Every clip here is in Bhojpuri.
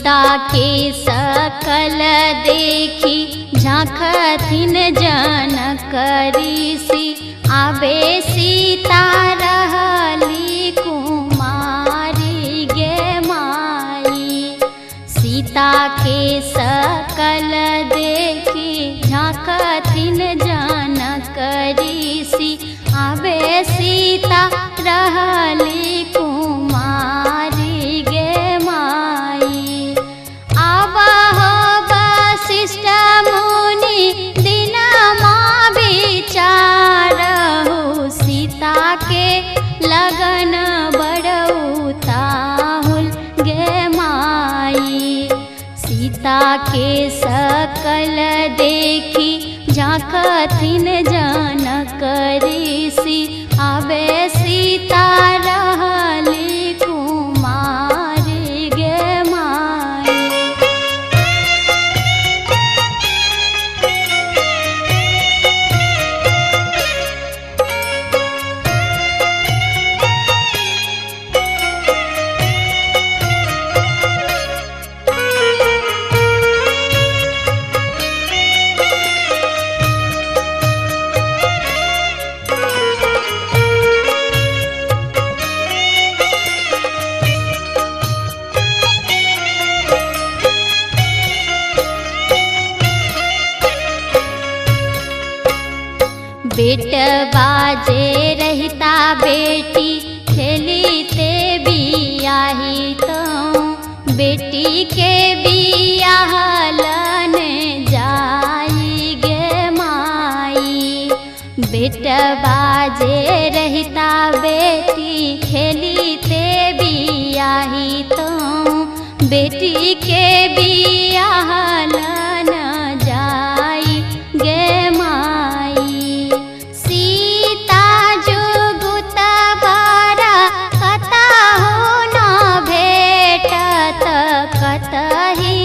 सीता के सकल देखी झांकथिन जनक ऋषि। आबे सीता रहली कुमारी गे माई। सीता के सकल देखी झांकथिन जनक ऋषि। आबे सीता रहली कुमारी गे माई। आबहो वशिष्ठ मुनि दिनमा विचारहु। सीता के लगन बड़उताहुल गे माई। सीता के सकल देखी झांकथिन जनक ऋषि। आबे सीता रहली कुमारी गे माई। बेटवा जे रहता बेटी खेलीते बियाही तो। बेटी के बियाहलन जाई गे माई। बेटवा जे रहता बेटी खेलीते बियाही तो। बेटी के बियाहलन जाई गे माई। कतही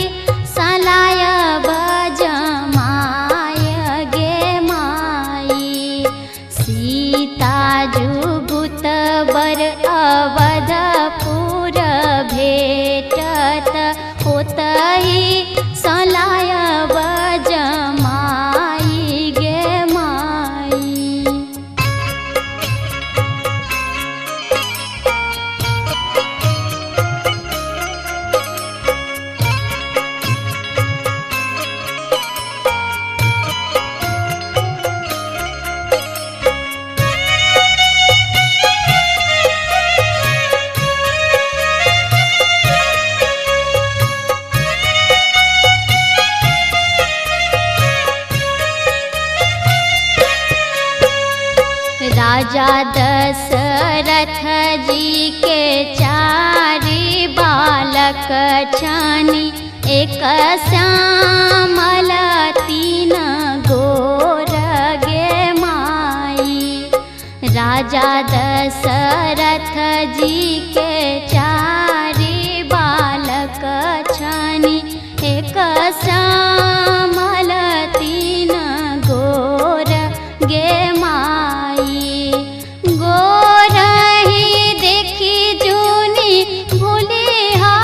सलाय बजमाय गे माई। सीता जुगुत बर अवधपुर भेटत। ओतही सलाय बजमाई गे माई। राजा दशरथ जी के चारि बालक छानी। एक श्यामल तीन गोर गे माई। राजा दशरथ जी के चारि बालक छानी। एक श्यामल तीन गोर गे माई। गोरही देखी जूनी भूली हो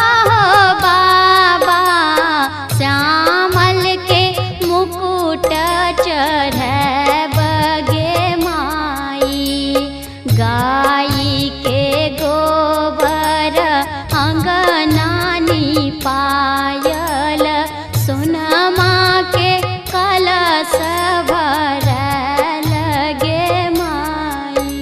बाबा। श्यामल के मुकुट चढ़ब गे माई। गाई के गोबर अंगनानी पायल। सोनमा के कलश भरल गे माई।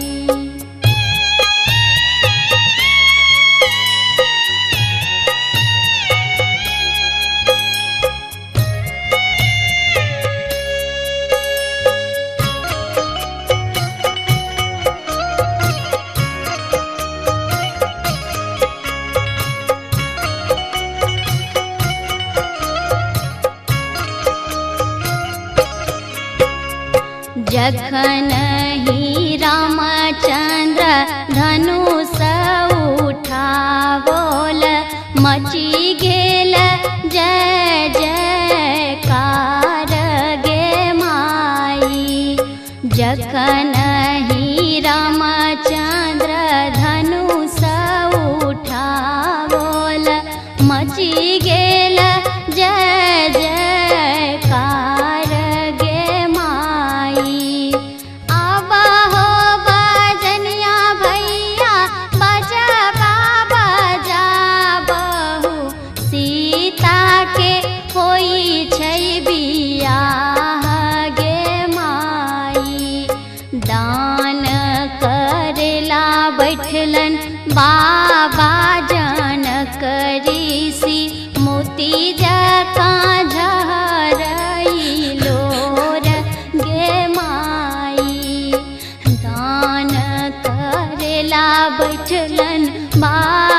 जखन ही रामचंद्र धनुष उठावोल। मची गेल जय जयकार गे माई। जखन ही रामचंद्र धनुष उठावोल। मची गेल दान करेला बैठलन बाबा जनक ऋषि मोती जका झरइलो गे माई। दान करेला बैठलन बाबा